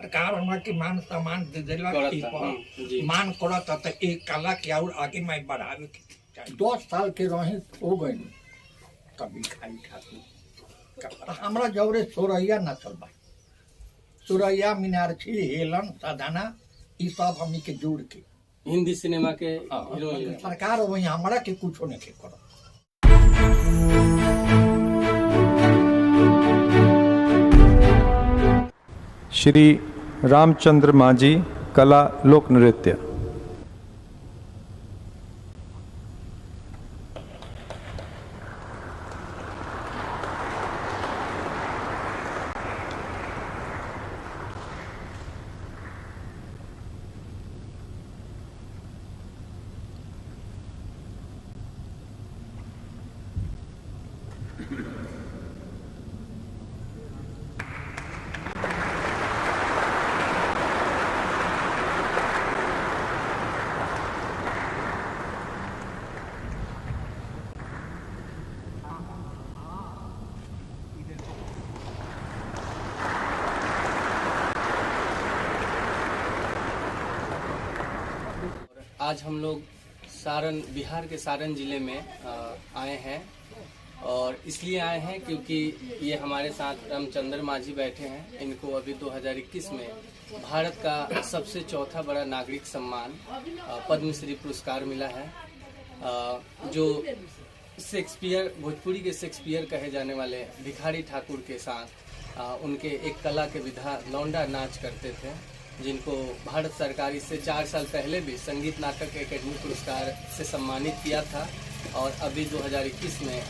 सरकार हमरा के मान सम्मान दे देला मान करत त एक कला के और आगे मैं बढ़ावे के चाहिए। 10 साल के रही हो गई तभी खाली ठाकुर हमरा जौरे सोरैया नसल बा, सोरैया मीनाक्षी हेलन साधना ई सब हमनी के जोड़ के हिंदी सिनेमा के हीरोइन सरकार वही हमरा के कुछो नहीं के करो। श्री रामचंद्र माझी कला लोक नृत्य। आज हम लोग सारण, बिहार के सारण जिले में आए हैं और इसलिए आए हैं क्योंकि ये हमारे साथ रामचंद्र माझी बैठे हैं। इनको अभी 2021 में भारत का सबसे चौथा बड़ा नागरिक सम्मान पद्मश्री पुरस्कार मिला है। जो शेक्सपियर, भोजपुरी के शेक्सपियर कहे जाने वाले भिखारी ठाकुर के साथ उनके एक कला के विधा लौंडा नाच करते थे, जिनको भारत सरकार इससे 4 साल पहले भी संगीत नाटक एकेडमी पुरस्कार से सम्मानित किया था और अभी 2021 में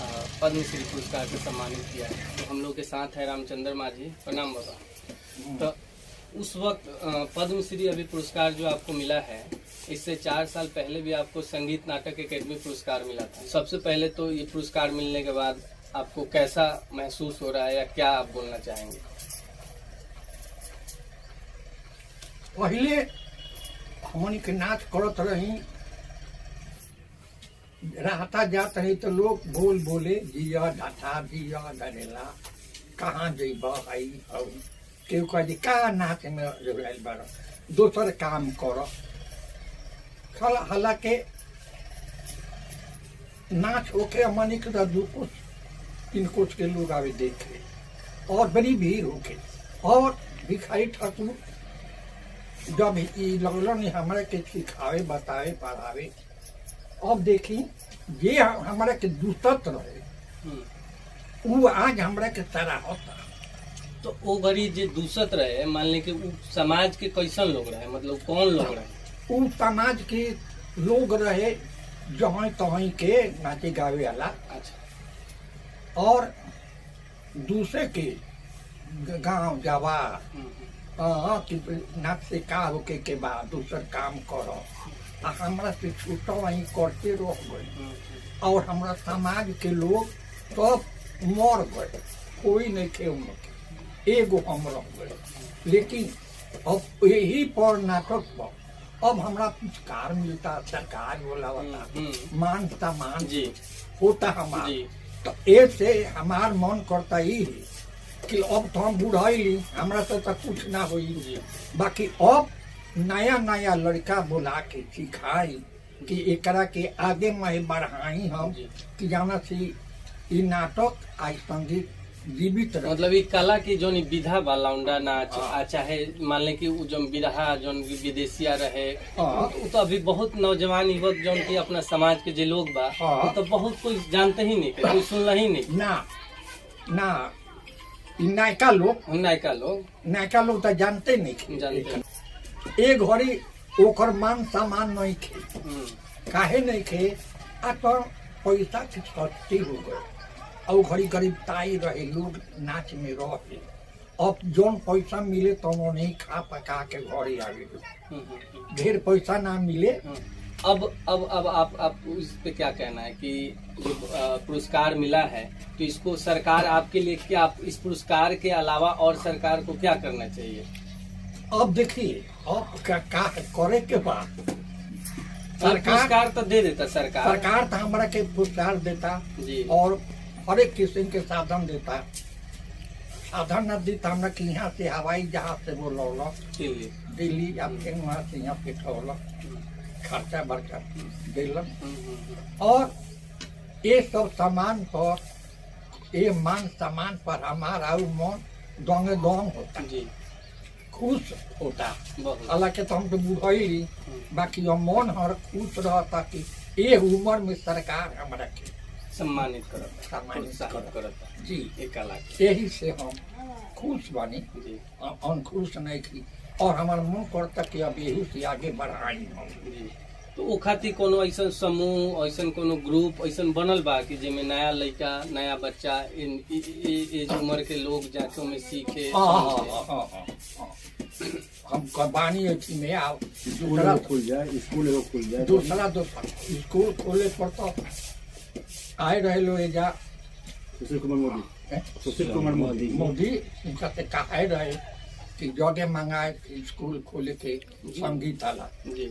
पद्मश्री पुरस्कार से सम्मानित किया है। तो हम लोग के साथ है रामचंद्र माझी। प्रणाम बाबा। तो उस वक्त पद्मश्री अभी पुरस्कार जो आपको मिला है, इससे 4 साल पहले भी आपको संगीत नाटक एकेडमी पुरस्कार मिला था। सबसे पहले तो ये पुरस्कार मिलने के बाद आपको कैसा महसूस हो रहा है या क्या आप बोलना चाहेंगे? पहले हमनी के नाच करत रही, रहता जात रही तो लोग बोले जिया ढाठा जिया डरेला कहाँ जइब आई हऊ केहू कह का नाच में रहल बार दोसर काम कर। हालांकि नाच होके हमनी के 2-3 कोस के लोग आवे देखे और बड़ी भीड़ होके। और भिखारी ठाकुर जब ई लगलन हमारे के सिखावे बतावे पढ़ावे, अब देखी ये हमारे के दूसत रहे वो आज हमारे के तरह होता। तो वो गरीब जो दूसत रहे, मान ले कि समाज के कैसन लोग रहे, मतलब कौन लोग रहे? वो समाज के लोग रहे जहाँ तहीं के नाचे गावे वाला। अच्छा। और दूसरे के गांव जावा कि नाच से का होके के बाद दूसर काम करो, हमरा से छूटा वहीं करते रह गए और हमारा समाज के लोग सब मर गए, कोई नहीं थे उनके, एगो हम रह गए। लेकिन अब यही पर नाटक पर अब हमरा पुरस्कार मिलता, सरकार बोलावता, मान सम्मान होता हमारा। तो ऐसे हमार मन करता ही कि अब तो हम बुढ़ाइली, हमरा से तो कुछ ना होई। बाकी अब नया नया लड़का बुला के सिखाई कि एकरा के आगे मैं बढ़ाई हम कि जाना से ई नाटक आज संगीत जीवित रहे। मतलब ये कला की जो विधा बा लौंडा नाच चाहे मान ले कि जो विधा जो विदेशिया रहे, तो अभी बहुत नौजवान युवक जो की अपना समाज के जो लोग बा तो बहुत कोई जानते ही नहीं, कोई सुनना ही नहीं। ना नायका लोग तो जानते नहीं जानते। एक घड़ी ओकर मान सम्मान नहीं खे, काहे नहीं खे आ तो पैसा के सस्ती हो गए और घड़ी गरीबताई रहे, लोग नाच में रहे। अब जोन पैसा मिले तो वो नहीं खा पका के घरे आ गए, ढेर पैसा ना मिले। अब आप इस पे क्या कहना है कि जो पुरस्कार मिला है तो इसको सरकार आपके लिए क्या, इस पुरस्कार के अलावा और सरकार को क्या करना चाहिए? अब देखिए अब क्या करे के बाद पुरस्कार तो दे देता सरकार तो हमारा के पुरस्कार देता जी, और हर एक किस्म के साधन देता। साधन न दी तो हमरा के यहाँ से हवाई जहाज से वो लौलक दिल्ली। दिल्ली या फिर वहाँ से यहाँ पे ठौलक खर्चा बर्चा दिलन। और ये सब सामान पर, ये मान सामान पर हमारा मन दोंगे दोंग होता, जी खुश होता। बहुत। हालांकि तो हम तो बुढ़ई, बाकी हम मन हर खुश रहता कि ये उम्र में सरकार हमारा के सम्मानित करता, सम्मानित प्रोत्साहित करता जी। एक कला के। यही से हम खुश बनी, जी अनखुश नहीं थी। और हमारा मन करता कि अब यही से आगे बढ़ाई हम। जी। तो ओ खातिर कोनो ऐसा समूह, ऐसा कोनो ग्रुप ऐसा बनल बा कि जेमे नया लड़का, नया बच्चा, इन इस उम्र के लोग जाके में सीखे? हम बानी अथी में आओ स्कूल खुल जाए, दूसरा स्कूल खोले पर तो आए रहे लो एजा सुशील कुमार मोदी मोदी उनका से कहा रहे कि जगह मंगाए कि स्कूल खोले के संगीत आला जी।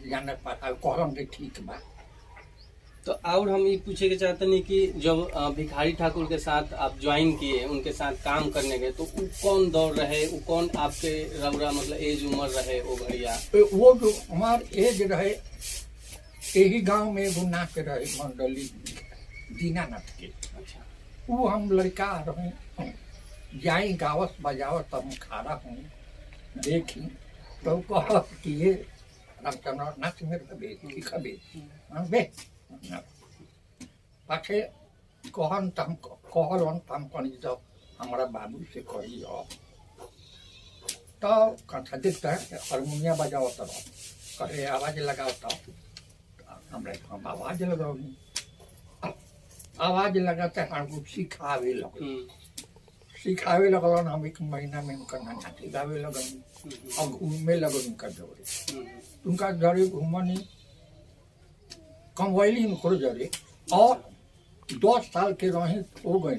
जाने पर कहलन के ठीक बा। तो और हम ये पूछे के चाहते नहीं कि जब भिखारी ठाकुर के साथ आप ज्वाइन किए, उनके साथ काम करने गए, तो वो कौन दौर रहे, वो कौन आपके रौरा मतलब एज उम्र रहे वो घड़िया? वो जो हमार एज रहे, यही गांव में एगो नाच रहे मंडली दीनानाथ के। अच्छा। वो हम लड़का रहे, जाई गावत बजावत तब हम खड़ा हूँ देखी तो कह कि ये रामचंद्र नाच में रहे ठीक है बे पाछे कहन तम कहलन तम कनी जब हमारा बाबू से कही हो तो कंठा देखता है हारमोनिया बजाओ तब कहे आवाज लगाओ तब हमरा हम आवाज लगाओ, आवाज लगाते हमको सिखावे लगल, सिखावे लगलन। हम एक महीना में उनका नाच गावे लगन और घूमे लगन उनका जरे, उनका जरे घूमनी कमवैली उनको जरे। और 10 साल के रही हो गई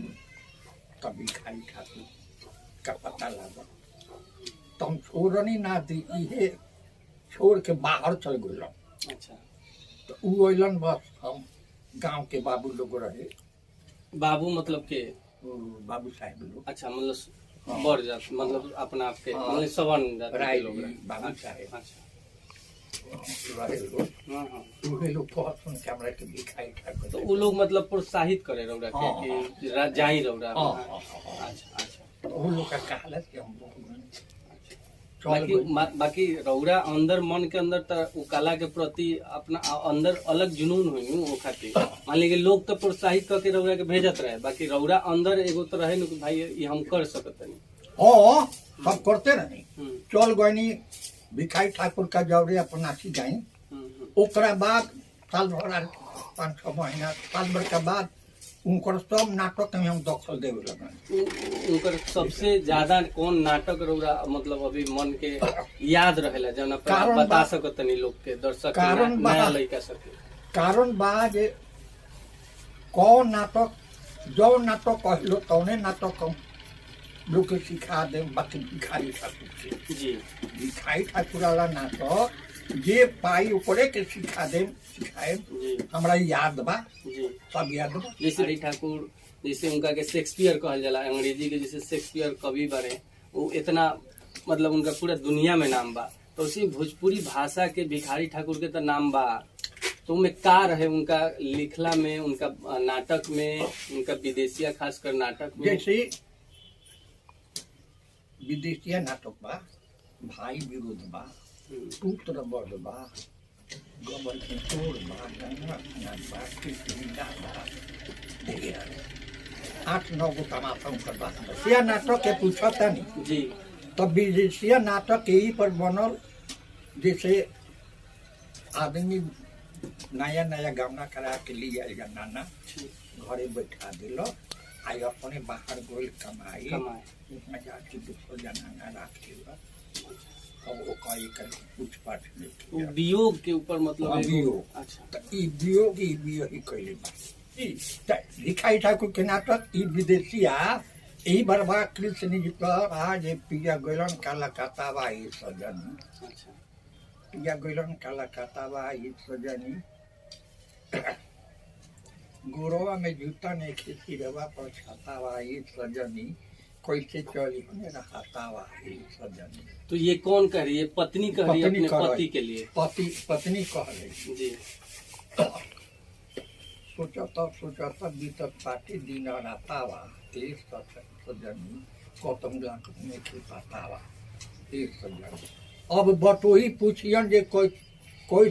तब भिखारी ठाकुर का पता लगा तो हम छोड़नी ना दी, ये छोड़ के बाहर चल गए। अच्छा। तो वो अलन बस हम गांव के बाबू लोग रहे। बाबू मतलब के? बाबू साहब लोग। अच्छा, मतलब बढ़ जात, मतलब अपना आपके मतलब सवन जात राय लोग रहे। बाबू साहब अच्छा। रहे लोग। हाँ हाँ। उहे लोग बहुत सुन के हमरा के भिखारी ठाकुर। तो वो लोग मतलब प्रोत्साहित करे रौरा हाँ, के कि जाई रौरा? हाँ। अच्छा अच्छा। तो वो लोग का कहलत कि हम बाकी रौरा अंदर मन के अंदर तो वो कला के प्रति अपना अंदर अलग जुनून हुई वो खातिर। मान लीजिए लोग तो प्रोत्साहित करके रौरा के भेजत रहे, बाकी रौरा अंदर एगो तो रहे न कि भाई ये हम कर सकते नहीं। हाँ सब करते रहे। चल गई भिखारी ठाकुर का जौरे अपना सी गई। ओकरा बाद साल भर 5-6 महीना साल भर के बाद उनकर सब नाटक में हम दखल देवे लगन। उनकर सबसे ज्यादा कौन नाटक रौरा मतलब अभी मन के याद रहेला जौन आप बता सकत नहीं लोग के, दर्शक के, नया लड़का सबके? कारण बा जे कौन नाटक जो नाटक कहलो तौने नाटक हम लोग के सिखा दे। बाकी भिखारी ठाकुर के जी, भिखारी ठाकुर वाला नाटक जे पाई ओकरे के सिखा दे, सिखाए हमरा याद बा जी, सब याद बा। जैसे ठाकुर जैसे उनका के शेक्सपियर कहल जाला, अंग्रेजी के जैसे शेक्सपियर कवि बारे, वो इतना मतलब उनका पूरा दुनिया में नाम बा, तो उसी भोजपुरी भाषा के भिखारी ठाकुर के तो नाम बा। तो उनमें का रहे उनका लिखला में, उनका नाटक में, उनका विदेशिया खासकर नाटक में? जैसे विदेशिया नाटक बा, भाई विरोध बा, पुत्र बध बा, गोबर के तोड़ बा, गंगा स्नान बा, कृष्णा बा, 8-9 गो तमाशा उनकर बा। विदेशिया नाटक के पूछता नहीं जी। तब विदेशिया नाटक यही पर बनल जैसे आदमी नया नया गावना करा के लिए आएगा नाना घरे बैठा दिल आई अपने बाहर गोल कमाई उसमें जाके 200 जना रखेगा अब वो कई करके पूछ पाछ में वियोग के ऊपर मतलब वियोग। अच्छा, तो ई वियोग ही कैले बा। भिखारी ठाकुर के नाटक ई विदेशिया यही बरबा कृष्ण जी पर आज पिया गलन काला कातावा ई सजनी। अच्छा, पिया गलन काला कातावा ई सजनी गोरवा में जूता ने खेती रवा पर छातावा ई सजनी कैसे चली मेरा हतावा है सजन। तो ये कौन कह रही है? पत्नी कह रही है पत्नी अपने कह रही। पति के लिए? पत्नी कह रही। जी। सोचता बीतत पाटी दिन रातावा ए सजन कौतम लाख में पातावा ए सजन। अब बटोही पूछियन जे कोई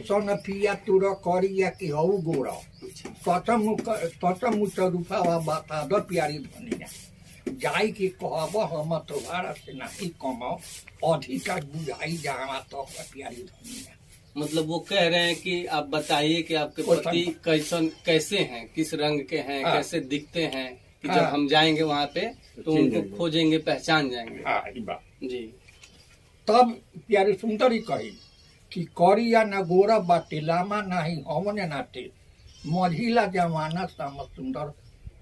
सन पिया तुर करी या कि हऊ गोरा तचमुच रूपावा बता द प्यारी धनिया जाई के कहब हम तोहारा से नहीं कमाओ अधिका बुझाई जावा तो प्यारी धनिया। मतलब वो कह रहे हैं कि आप बताइए कि आपके पति कैसे हैं, किस रंग के हैं, हाँ। कैसे दिखते हैं कि हाँ। जब हम जाएंगे वहाँ पे तो उनको खोजेंगे, पहचान जाएंगे। हाँ ई बात। जी। तब प्यारी सुंदरी कही कि करिया न गोरा बाटे लामा नाही हमने नाटे मझिला जमाना साम सुंदर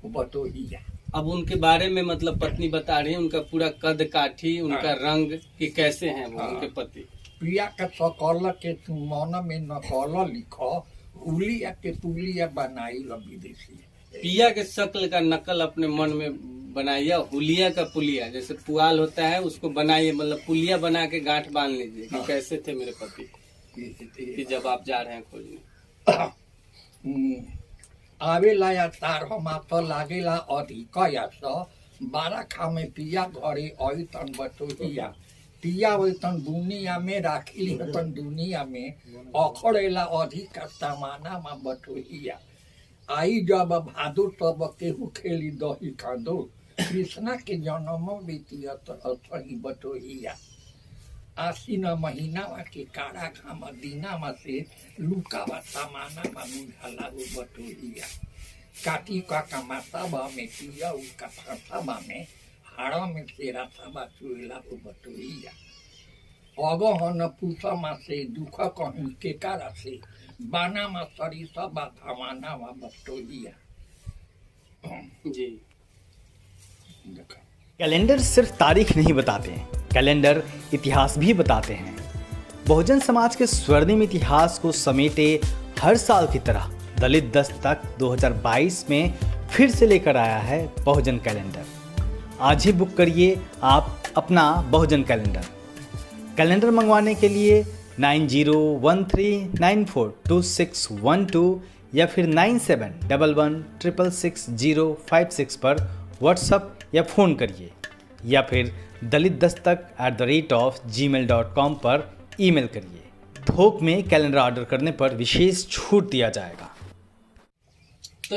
बतोहिया। अब उनके बारे में मतलब पत्नी बता रही है उनका पूरा कद काठी, उनका रंग कि कैसे हैं वो, हाँ। उनके पति। पिया के सकल के मन में नकल लिख हुलिया के पुलिया बनाई ल विदेशी। पिया के शक्ल का नकल अपने मन में बनाइए, हुलिया का पुलिया जैसे पुआल होता है उसको बनाइए, मतलब पुलिया बना के गांठ बांध लीजिए कि हाँ। कैसे थे मेरे पति कि जब आप जा रहे हैं खोजने। आवेला या तार हम तो लागेला अधिक या तो 12 खा में पिया घरे आई तन बटोहिया पिया वही तन दुनिया में राखिली तन दुनिया में अखड़ेला अधिक सामाना में बटोहिया। आई जब भादो तब केहू खेली दही खादो कृष्णा के जन्म बीतियत अथही बटोहिया। आसीन महीना के कारा घाम दीना से लुकावा सामाना बुझाला वो बटोहिया। काटी का कमासाबा में पिया का फांसाबा में हाड़ा में तेरा साबा चुएला वो बटोहिया। अगहन पूसमा से दुख कहीं के कारा से बाना मा सरी सबा धमाना मा बटोहिया। जी। देखा कैलेंडर सिर्फ तारीख नहीं बताते हैं, कैलेंडर इतिहास भी बताते हैं। बहुजन समाज के स्वर्णिम इतिहास को समेटे हर साल की तरह दलित दस्तक 2022 में फिर से लेकर आया है बहुजन कैलेंडर। आज ही बुक करिए आप अपना बहुजन कैलेंडर। कैलेंडर मंगवाने के लिए 9013942612 या फिर 9711666056 पर व्हाट्सएप या फ़ोन करिए या फिर dalitdastak@gmail.com पर ईमेल करिए। थोक में कैलेंडर ऑर्डर करने पर विशेष छूट दिया जाएगा। तो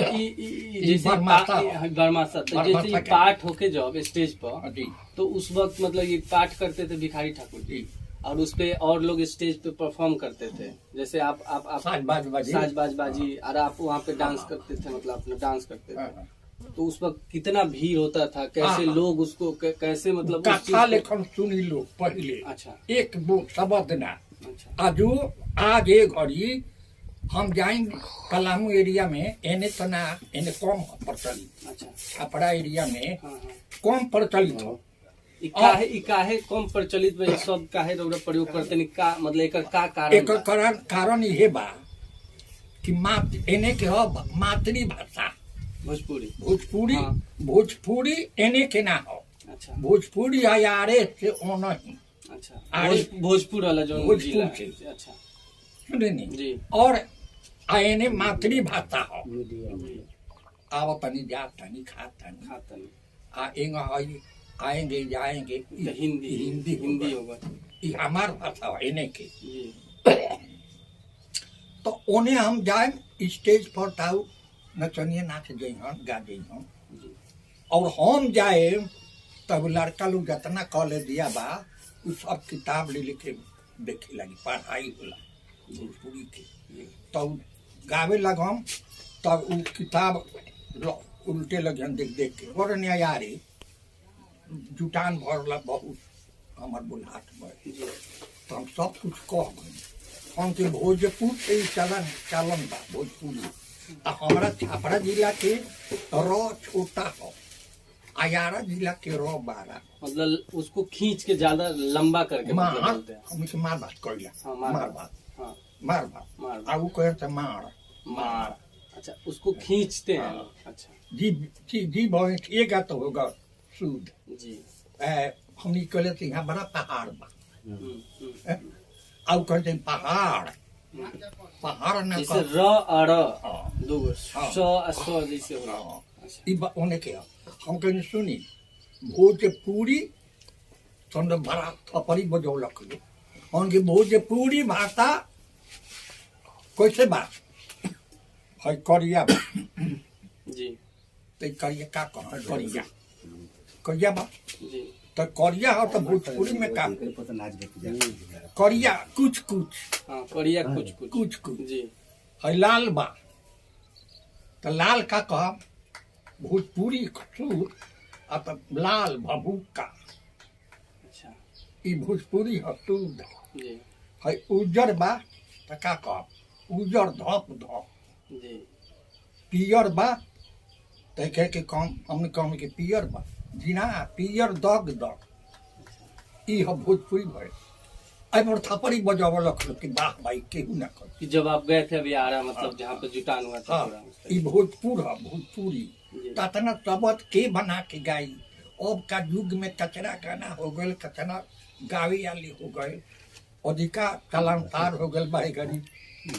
जैसे बरमासा तो जैसे ये पाठ होके जब स्टेज पर तो उस वक्त मतलब ये पाठ करते थे भिखारी ठाकुर जी और उस पे और लोग स्टेज पे परफॉर्म करते थे, जैसे आप साज बाजी और आप वहाँ पे डांस करते थे, मतलब अपना डांस करते थे। तो उस वक्त कितना भीड़ होता था, कैसे लोग उसको कैसे मतलब कथा लेखन सुनी लो पहले। अच्छा। एक वो शब्द ना अच्छा। आज ये घड़ी हम जाएंगे पलामू एरिया में एने तना एने कम प्रचलित। अच्छा। छपरा एरिया में हाँ हाँ। कम प्रचलित हो। इकाहे कम प्रचलित में शब्द काहे रौरा प्रयोग करते नहीं का मतलब एक का कारण एक कारण ये बा कि एने के हो मातृभाषा भोजपुरी। हाँ। भोजपुरी एने के ना हो। अच्छा। भोजपुरी आयारे से ओ नहीं। अच्छा। भोजपुर वाला जो जिला है। अच्छा। सुने नहीं जी। और एने मातृभाषा हो। आव तनी जा तनी खा तनी आएंगे जाएंगे तो हिंदी होगा। ये हमार भाषा है इन्हें के। जी। तो उन्हें हम जाए स्टेज पर ताऊ नचनिए नाच जइहन गा जइहन और हम जाए तब लड़का लोग जितना कॉलेज दिया बा उ सब किताब ले लेके देखे लगी पढ़ाई होला भोजपुरी के। तब गावे लगम तब उ किताब उल्टे लगन देख देख के और न्यायारे जुटान भरला बहुत हमार बुलाहट में। तो हम सब कुछ कह गए हम के भोजपुर से चलन बा भोजपुरी। हमारा छपरा जिला के रो छोटा हो, आयारा जिला के रो 12। मतलब उसको खींच के ज्यादा लंबा करके मतलब बोलते हैं। हम मार बात कहला। हाँ, मार बात आगू कहते मार। अच्छा, उसको खींचते हैं। अच्छा। जी जी जी भाई ठीक है तो होगा शुद्ध जी। हमनी कहले थे यहाँ बड़ा पहाड़ बा हम्म। आउ कहते पहाड़ पहाड़ न जैसे कह र और हाँ। दो हाँ। स और स जैसे हो हाँ। ई होने के हम कहीं सुनी भोजपुरी संद भरा थपरी बजौलक उनकी भोजपुरी भाषा कैसे बा है करिया बा जी तो करिया का कह करिया करिया बा जी। तो करिया हो तो भोजपुरी में का पता नाच गया करिया कुछ कुछ हाँ करिया कुछ कुछ कुछ कुछ जी। है लाल बा तो लाल का कह भोजपुरी सूर आ तो लाल भभूका अच्छा ई भोजपुरी है शुद्ध जी है उज्जर बा तो का कह उज्जर धप धप जी। पियर बा तो कह के कम हमने कम के पियर बा जीना पियर दग दग ई है भोजपुरी भय आई पर थपड़ी बजावल रखल कि वाह भाई केहू ना कर कि जब आप गए थे अभी आरा मतलब जहाँ पे जुटान हुआ था हाँ पूरा ई भोजपुर है भोजपुरी जी। तना शब्द के बना के गाई अब का युग में कचरा गाना हो गए कचरा गावी वाली हो गए अधिका कलांतर हो गए बाई गरी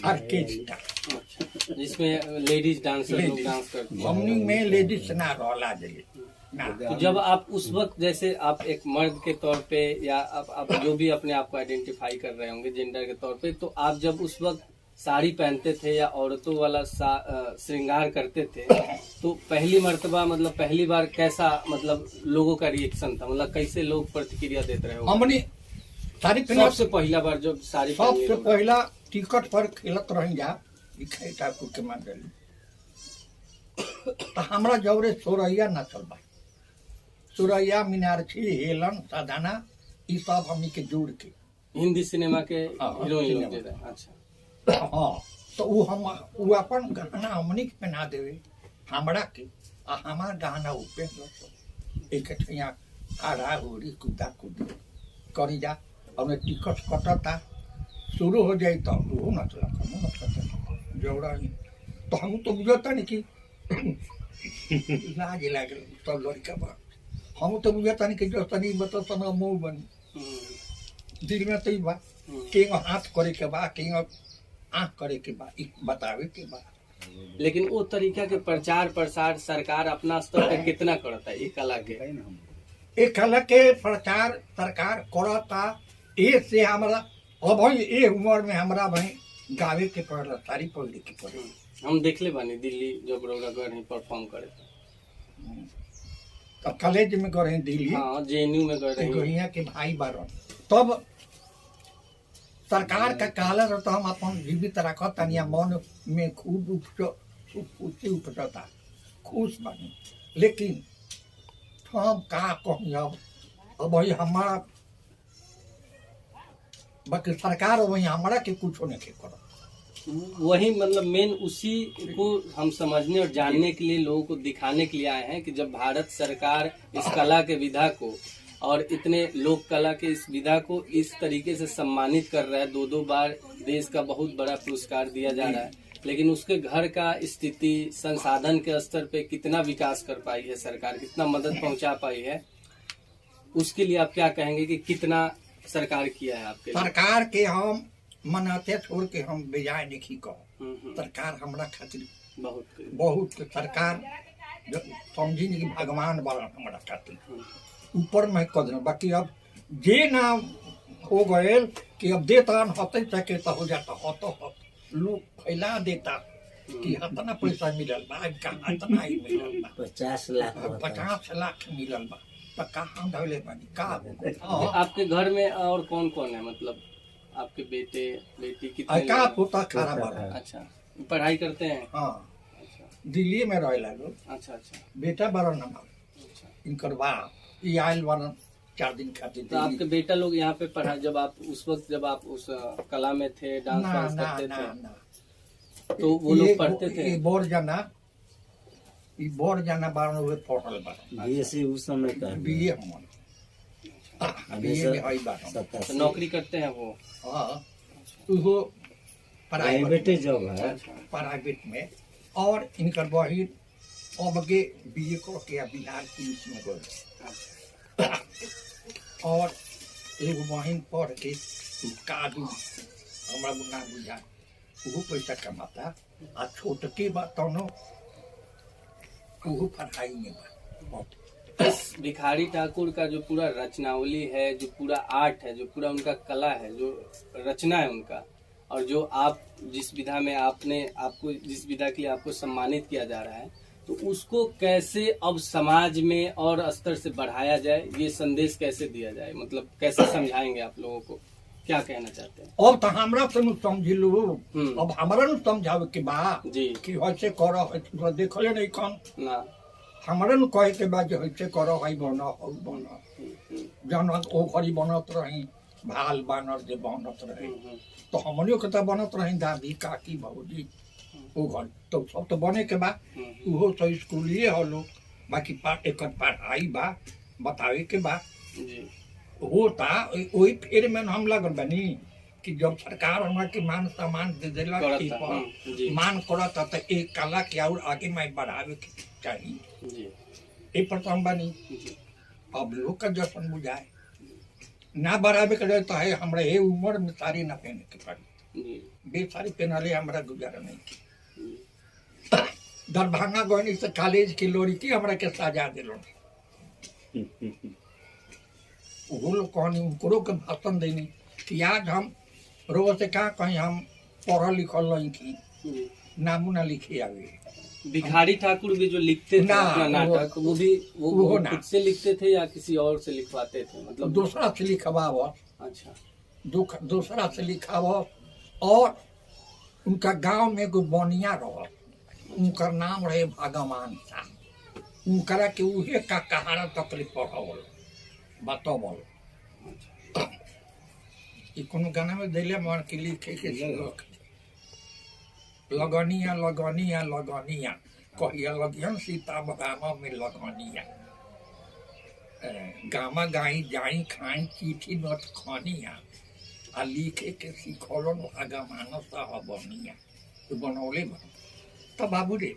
ऑर्केस्ट्रा अच्छा। जिसमें लेडीज डांसर लोग लेडीज। डांस करते हैं। हमनी में लेडीज ना रहला जाइए ना तो जब आप उस वक्त जैसे आप एक मर्द के तौर पे या आप जो भी अपने आप को आइडेंटिफाई कर रहे होंगे जेंडर के तौर पे, तो आप जब उस वक्त साड़ी पहनते थे या औरतों वाला श्रृंगार करते थे तो पहली मर्तबा मतलब पहली बार कैसा मतलब लोगों का रिएक्शन था, मतलब कैसे लोग प्रतिक्रिया देते रहे होंगे? हमनी सारी फिल्म सबसे पहला बार जब साड़ी पहनी सबसे लोग- पहला टिकट पर खेलत रही जा दिखाई ठाकुर के मंडल तो हमरा जौरे सोरैया नचल बा सोरैया मीनाक्षी हेलन साधना ई सब हमनी के जोड़ के हिंदी सिनेमा के हाँ, हीरोइन लोग सिनेमा। दे रहे हैं। अच्छा हाँ तो वो हम वो अपन गहना हमनी के पहना देवे हमरा के आ हमार गहना उ पहन एक ठिया आड़ा होरी कूदा कूदी करी जा और टिकट कटता शुरू हो जाए तो वो नचला हम नचता जौड़ा नहीं तो हम तो बुझता नहीं कि लाज लागल सब लड़का बा हम तो बुझता नहीं कि जो तनी बता तना मुंह बनी हम्म, दिल में तो ही बा के हाथ करे के बा के आँख करे के बा ई बतावे के बा लेकिन वो तरीका के प्रचार प्रसार सरकार अपना स्तर पे कितना करता है ये कला के? एक कला के प्रचार सरकार करता ए से हमरा अब भाई ए उम्र में हमरा भाई गावे के पड़ल सारी पढ़े के पड़े हम देखले बानी दिल्ली जब रौरागढ़ ही परफॉर्म करे थे। तब कॉलेज में गए दिल्ली हाँ जेएनयू में गए तो रहे गहिया के भाई बारन तब सरकार का कहला तो हम अपन जीवित रखत तनिया मन में खूब उपजता खुश बनी लेकिन हम का कही अब भाई हमारा बाकी सरकार वही हमारा के कुछ नहीं के कर वही मतलब मेन उसी को हम समझने और जानने के लिए लोगों को दिखाने के लिए आए हैं कि जब भारत सरकार इस कला के विधा को और इतने लोक कला के इस विधा को इस तरीके से सम्मानित कर रहा है, दो बार देश का बहुत बड़ा पुरस्कार दिया जा रहा है, लेकिन उसके घर का स्थिति संसाधन के स्तर पे कितना विकास कर पाई है सरकार, कितना मदद पहुंचा पाई है, उसके लिए आप क्या कहेंगे कि कितना सरकार किया है आपके लिए? सरकार के हम मनाते छोड़ के हम बेजाय नहीं कहो हम्म, सरकार हमरा खातिर बहुत बहुत सरकार समझी नहीं कि भगवान वाला हमारा खातिर ऊपर में कदर बाकी अब जे ना हो गए कि अब देता होते सके तो हो जाता हो लोग फैला देता कि इतना पैसा मिलल बा कहाँ इतना ही मिलल बा 50 लाख होता है। 50 लाख मिलल बा तो कहाँ धोले बानी का आपके घर में और कौन कौन है, मतलब आपके बेटे बेटी कितने का लोग हैं? पोता खराब बा अच्छा पढ़ाई करते हैं? हाँ अच्छा दिल्ली में रहे लागो अच्छा अच्छा बेटा बड़ा ना अच्छा। इनकर बा ई आयल बड़ा 4 दिन खातिर तो आपके बेटा लोग यहाँ पे पढ़ा जब आप उस वक्त जब आप उस कला में थे, डांस ना वांस ना करते ना थे, ना तो वो लोग पढ़ते थे? ये बोर जाना बारन हुए पढ़ल बारन बीएससी उस समय का बीए हमन बीए में आई बारन तो 87 नौकरी करते हैं वो? हाँ वो प्राइवेट जॉब है। अच्छा प्राइवेट में और इनकर बहिन अब के बीए को के बिहार पुलिस में गए और एगो बहिन पढ़ के काजू हमरा ना बुझा वो पैसा कमाता आ छोटके बा तनो वो पढ़ाई में बा। इस भिखारी ठाकुर का जो पूरा रचनावली है, जो पूरा आर्ट है, जो पूरा उनका कला है, जो रचना है उनका, और जो आप जिस विधा में आपको जिस विधा के लिए आपको सम्मानित किया जा रहा है, तो उसको कैसे अब समाज में और स्तर से बढ़ाया जाए, ये संदेश कैसे दिया जाए, मतलब कैसे समझाएंगे आप लोगों को, क्या कहना चाहते हैं? अब तो हमरा से समझिलू, अब हमरा न समझावे के बा जी कि ऐसे करो, देखले नहीं कौन ना हमारे न कहे के बाद ऐसे करो, है बना हो बना जन ओ घड़ी बनत रही भाल बानर जे बनत रहे, तो हमनियो के तो बनत रही दादी काकी भौजी ओ घर तो सब तो बने के बा। उहो तो स्कूलिए हो लोग, बाकी एक पढ़ाई बा बतावे के बा जी होता। वही फेर में हम लगल बनी कि जब सरकार हमरा के मान सम्मान दे देला जी। मान करता तो एक कला के और आगे मैं बढ़ावे के चाहिए जी ए पर तो हम बनी। जी अब लोग का जश्न बुझाए ना बढ़ावे के तो है हमरा ये उम्र में साड़ी ना पहने के पड़ी, जी बेसारी पहनले हमरा गुजारा नहीं की। दरभंगा गई से कॉलेज की लोरी की हमरा के सजा दिलो, वो लोग कहनी उनको के भाषण देनी कि आज हम रोज से कहा कहीं हम पढ़ल लिखल नहीं की जी। नामू ना लिखे आवे। भिखारी ठाकुर भी जो लिखते थे ना, अपना नाटक, वो भी वो ना। खुद से लिखते थे या किसी और से लिखवाते थे, मतलब दूसरा से लिखवाव, अच्छा दूसरा से लिखाव। और उनका गांव में एगो बनिया रह, उनका नाम रहे भगवान शाह, उनकरा के उहे का कहारा तक पढ़ावल बतावल। ई कोनो गाना में दिले मन के लिखे के लगनिया लगनिया लगनिया कहिया लगियन सीता गामा में लगनिया, गामा गाई जाई खाई चिट्ठी नोट खनिया आ लिखे के सिखौलन भगवान साहबनिया तो बनौले बन। तब बाबू रे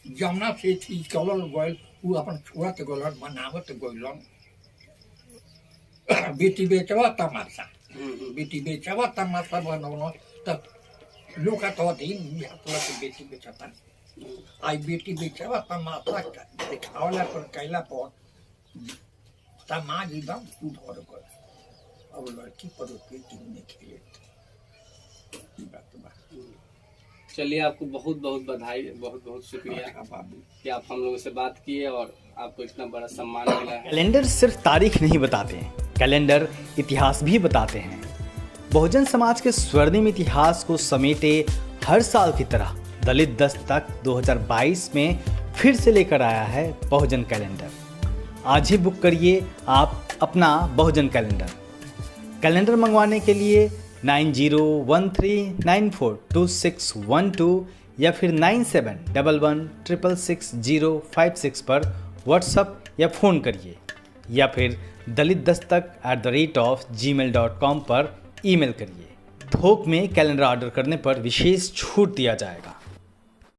जमुना से थी चलल गल, वो अपन छुअत गलन मनावत गलन। बेटी बेचवा तमाशा, बेटी बेचवा तमाशा बनौल तब लोग का तो दिन बेटी बेचता आई बेटी बेचवा तमाशा दिखावला पर कैला पर समाज एकदम सुधर गए। अब लड़की पर नहीं खेले। चलिए, आपको बहुत बहुत बधाई, बहुत बहुत शुक्रिया बाबू कि आप हम लोगों से बात किए और आपको इतना बड़ा सम्मान मिला है। कैलेंडर सिर्फ तारीख नहीं बताते हैं, कैलेंडर इतिहास भी बताते हैं। बहुजन समाज के स्वर्णिम इतिहास को समेटे हर साल की तरह दलित दस्तक 2022 में फिर से लेकर आया है बहुजन कैलेंडर। आज ही बुक करिए आप अपना बहुजन कैलेंडर। कैलेंडर मंगवाने के लिए 9013942612 या फिर 9711666056 पर व्हाट्सएप या फ़ोन करिए, या फिर dalitdastak@gmail.com पर ईमेल करिए। थोक में कैलेंडर ऑर्डर करने पर विशेष छूट दिया जाएगा।